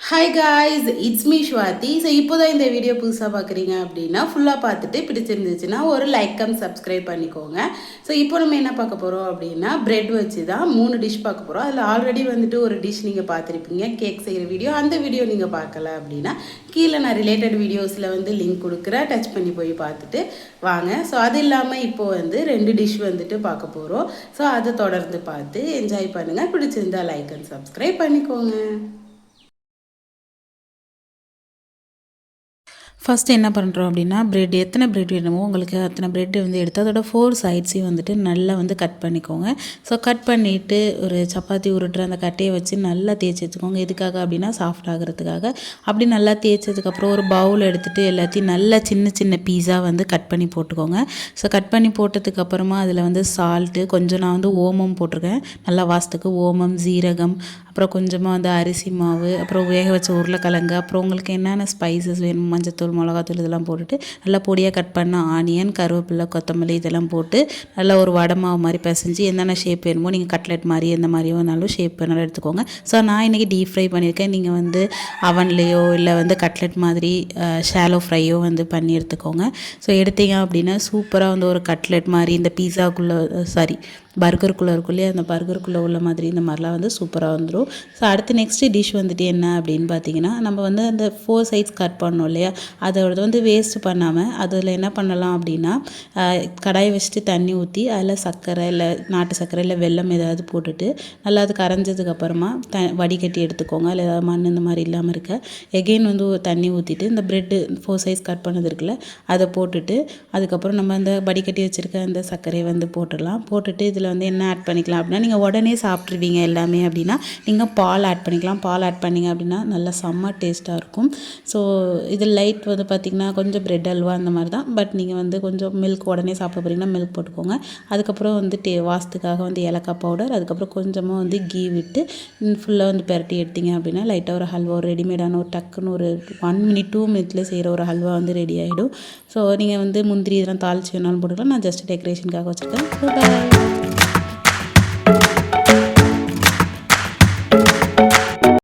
Hi guys, it's me Swathi. So இப்போ தான் இந்த வீடியோ புதுசாக பார்க்குறீங்க அப்படின்னா ஃபுல்லாக பார்த்துட்டு பிடிச்சிருந்துச்சுன்னா ஒரு லைக் அண்ட் சப்ஸ்கிரைப் பண்ணிக்கோங்க. ஸோ இப்போ நம்ம என்ன பார்க்க போகிறோம் அப்படின்னா பிரெட் வச்சு தான் 3 டிஷ் பார்க்க போகிறோம். அதில் ஆல்ரெடி வந்துட்டு ஒரு டிஷ் நீங்கள் பார்த்துருப்பீங்க, கேக் செய்கிற வீடியோ. அந்த வீடியோ நீங்கள் பார்க்கல அப்படின்னா கீழே நான் ரிலேட்டட் வீடியோஸில் வந்து லிங்க் கொடுக்குறேன், டச் பண்ணி போய் பார்த்துட்டு வாங்க. ஸோ அது இல்லாமல் இப்போ வந்து 2 டிஷ் வந்துட்டு பார்க்க போகிறோம். ஸோ அதை தொடர்ந்து பார்த்து என்ஜாய் பண்ணுங்கள். பிடிச்சிருந்தா லைக் அண்ட் சப்ஸ்கிரைப் பண்ணிக்கோங்க. ஃபஸ்ட்டு என்ன பண்ணுறோம் அப்படின்னா பிரெட் எத்தனை பிரெட் வேணுமோ உங்களுக்கு அத்தனை பிரெட் வந்து எடுத்து அதோட 4 சைட்ஸையும் வந்துட்டு நல்லா வந்து கட் பண்ணிக்கோங்க. ஸோ கட் பண்ணிவிட்டு ஒரு சப்பாத்தி உருட்டுற அந்த கட்டையை வச்சு நல்லா தேய்ச்சி வச்சுக்கோங்க. எதுக்காக அப்படின்னா சாஃப்ட் ஆகிறதுக்காக. அப்படி நல்லா தேய்ச்சதுக்கப்புறம் ஒரு பவுல் எடுத்துகிட்டு எல்லாத்தையும் நல்லா சின்ன சின்ன பீஸாக வந்து கட் பண்ணி போட்டுக்கோங்க. ஸோ கட் பண்ணி போட்டதுக்கப்புறமா அதில் வந்து சால்ட்டு, கொஞ்சம் நான் வந்து ஓமம் போட்டிருக்கேன், நல்லா வாசத்துக்கு ஓமம், ஜீரகம், அப்புறம் கொஞ்சமாக வந்து அரிசி மாவு, அப்புறம் வேக வச்ச உருளைக்கிழங்கு, அப்புறம் உங்களுக்கு என்னென்ன ஸ்பைசஸ் வேணும், மஞ்சத்தூள், மிளகாத்தூள் இதெல்லாம் போட்டுட்டு நல்லா பொடியாக கட் பண்ண ஆனியன், கருவேப்பிலை, கொத்தமல்லி இதெல்லாம் போட்டு நல்லா ஒரு வடை மாவு மாதிரி பிசைஞ்சு என்னென்ன ஷேப் வேணுமோ நீங்கள் கட்லெட் மாதிரி எந்த மாதிரியோ வேணாலும் ஷேப் பண்ணாலும் எடுத்துக்கோங்க. ஸோ நான் இன்றைக்கி டீப் ஃப்ரை பண்ணியிருக்கேன். நீங்கள் வந்து அவன்லேயோ இல்லை வந்து கட்லெட் மாதிரி ஷாலோ ஃப்ரையோ வந்து பண்ணி எடுத்துக்கோங்க. ஸோ எடுத்தீங்க அப்படின்னா சூப்பராக வந்து ஒரு கட்லெட் மாதிரி இந்த பீஸாக்குள்ளே பர்கருக்குள்ளே இருக்குள்ளே அந்த பர்கருக்குள்ளே உள்ள மாதிரி இந்த மாதிரிலாம் வந்து சூப்பராக வந்துடும். ஸோ அடுத்து நெக்ஸ்ட்டு டிஷ் வந்துட்டு என்ன அப்படின்னு பார்த்தீங்கன்னா, நம்ம வந்து அந்த 4 சைட்ஸ் கட் பண்ணோம் இல்லையா, அதோட வந்து வேஸ்ட் பண்ணாமல் அதில் என்ன பண்ணலாம் அப்படின்னா கடாயை வச்சுட்டு தண்ணி ஊற்றி அதில் சர்க்கரை இல்லை நாட்டு சர்க்கரை இல்லை வெல்லம் ஏதாவது போட்டுட்டு நல்லா அது கரைஞ்சதுக்கப்புறமா வடிகட்டி எடுத்துக்கோங்க. இல்லை ஏதாவது மண் இந்த மாதிரி இல்லாமல் இருக்க எகெயின் வந்து தண்ணி ஊற்றிட்டு இந்த ப்ரெட்டு 4 சைஸ் கட் பண்ணது இருக்குல்ல அதை போட்டுட்டு அதுக்கப்புறம் நம்ம அந்த வடிகட்டி வச்சுருக்க அந்த சர்க்கரையை வந்து போட்டுட்டு இதில் வந்து என்ன ஆட் பண்ணிக்கலாம் அப்படின்னா, நீங்கள் உடனே சாப்பிட்ருவீங்க எல்லாமே அப்படின்னா நீங்கள் பால் ஆட் பண்ணிக்கலாம். பால் ஆட் பண்ணிங்க அப்படின்னா நல்லா செம்ம டேஸ்ட்டாக இருக்கும். ஸோ இது லைட் வந்து பார்த்திங்கன்னா கொஞ்சம் பிரெட் அல்வா அந்த மாதிரி தான். பட் நீங்கள் வந்து கொஞ்சம் மில்க் உடனே சாப்பிட போகிறீங்கன்னா மில்க் போட்டுக்கோங்க. அதுக்கப்புறம் வந்து வாசத்துக்காக வந்து ஏலக்காய் பவுடர், அதுக்கப்புறம் கொஞ்சமாக வந்து கீ விட்டு ஃபுல்லாக வந்து பெரட்டி எடுத்தீங்க அப்படின்னா லைட்டாக ஒரு ஹல்வா, ஒரு ரெடிமேடான ஒரு டக்குன்னு ஒரு 1 மினிட் 2 மினிட்ல செய்கிற ஒரு ஹல்வா வந்து ரெடி ஆகிடும். ஸோ நீங்கள் வந்து முந்திரி இதெல்லாம் தாளிச்சு வேணாலும் போட்டுக்கலாம். நான் ஜஸ்ட் டெக்கரேஷனுக்காக வச்சுருக்கேன். பாய்.